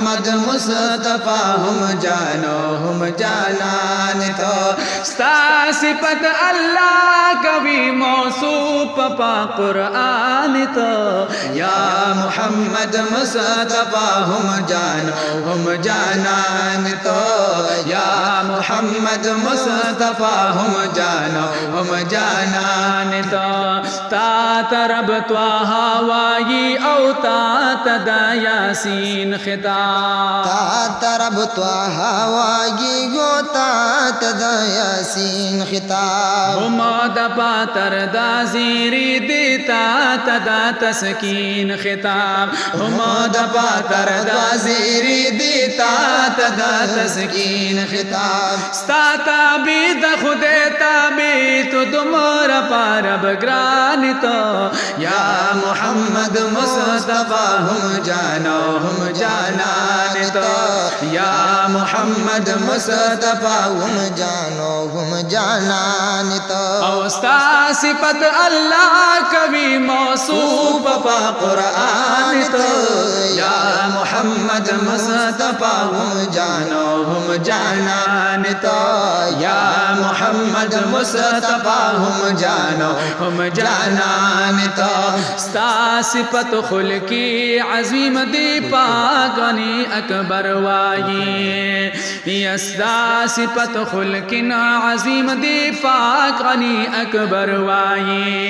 मोहम्मद मुस्तफा हम जानान तो स्ता सिफत अल्लाह कभी मौसूफ पा कुरान तो या मोहम्मद मुस्तफा हम जानान तो या मोहम्मद मुस्तफा हम जानान तो ता तरब त्वाहा वाई औ ता तदा यासीन खिताब ता तरब त्वाहा वाई गो ता तदा यासीन खिताब हुमद पातर दाजीरी देता तदा तस्कीन खिताब हुमद पातर दाजीरी देता तदा तस्कीन खिताब स्ताता बीद खुदे ताबी तो तुमर पारब ग्रान तो या मोहम्मद मुस्तफा हम जानान तो या मोहम्मद मुस्तफा हम जानान तो औस्ता सिफत अल्लाह कभी मौसूफ पा कुरान तो या मोहम्मद मुस्तफा हम जानान तो या मोहम्मद मुस्तफा हम जानान तो स्ता सिफत खुल्की अजीम दीपा गनी अकबर वाई यस्ता सिफत खुल्किन अजीम दीपा गनी अकबर वाई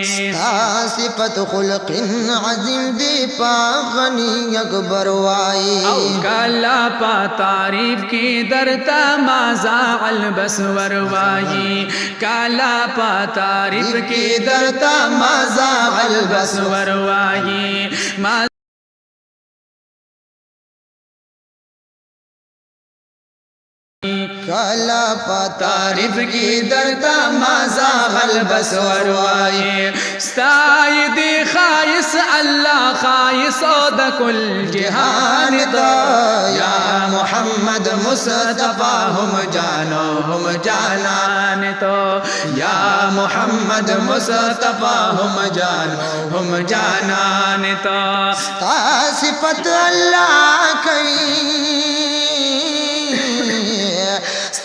सिफत खुल्किन अजीम दीपा गनी अकबर वाई कला पा तारीफ की दरता माजा अलबसवर वाई काला पा तारीफ की दरता माजा अलबसवर वाई काला पा तारीफ की दरता माजा अलबसवर वाई सायदी खाइस अल्लाह खाइस औद कुल जहान तो या मोहम्मद मुस्तफा हम जानान तो या मोहम्मद मुस्तफा हम जानान तो सिफत अल्लाह कई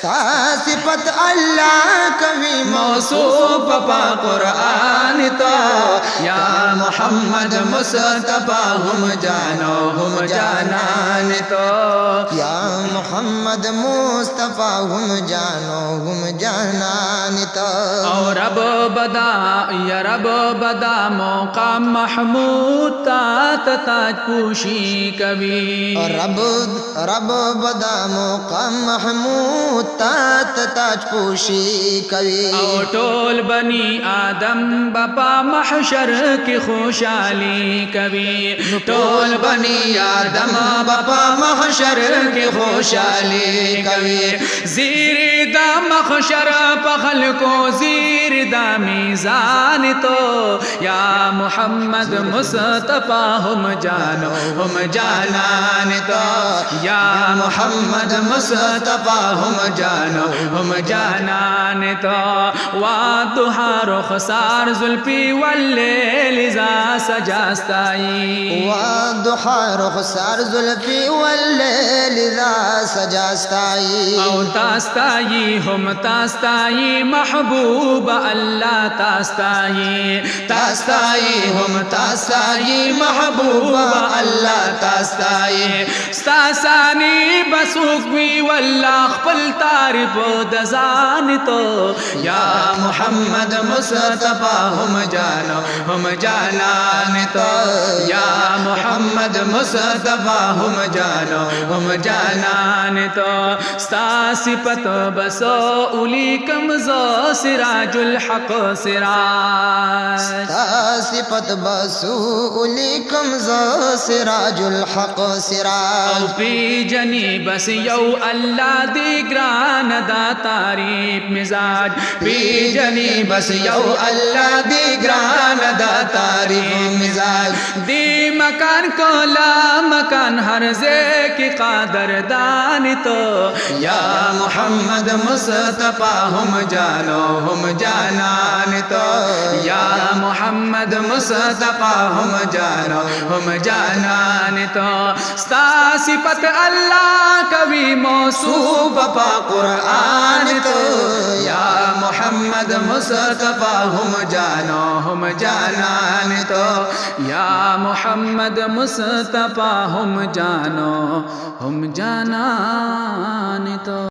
सिफत अल्लाह कभी मौसूफ पा कुरान तो या मोहम्मद मुस्तफा हम जानान तो या मोहम्मद मुस्तफा हम जानान तो और रब बदा या रब बदा मौका महमूद तात ताज पूशी कभी रब बदा मौका महमूद तात ताज पूशी कभी और टोल बनी आदम बपा महशर की खुशहाली कभी टोल बनी आदम बपा महशर की खुशहाली कभी ज़ीर दा महशर पखल को ज़ीर दा मीज़ान तो या मोहम्मद मुस्तफा हम जानान तो या मोहम्मद मुस्तफा हम जानान तो वा दुहा रुखसार जुल्फी वल्लैल इज़ा सजास्ताई वा दुहा रुखसार जुल्फी वल्लैल इज़ा सजास्ताई औ तास्ताई हम तास्ताई महबूब अल्लाह तास्ताई हम तास्ताई महबूब अल्लाह तास्ताई स्तासानी बसुकवी वल्लाह खपल तारिफ दजान तो या मोहम्मद मुस्तफा हम जानान तो या मोहम्मद मुस्तफा हम जानान तो स्ता सिफत बसो उली कमजो सिराजुल हक सिराज सिफत बसो उली कमजो सिराजुल हक सिराज पी जनी बस यौ अल्लाह दी ग्रान दा तारीफ मिजाज पी जनी बस यौ अल्लाह दी ग्रान दा तारीफ मिजाज दी मकान को ला मकान हर जे की कादर दान जानान तो या मोहम्मद मुस्तफा हम जानो हम जानान तो या मोहम्मद मुस्तफा हम जानो हम जानान तो स्ता सिफत अल्लाह कभी मौसूफ पा कुरान तो या मोहम्मद मुस्तफा हम जानो हम जानान तो या मोहम्मद मुस्तफा हम जानो हम जानान तो।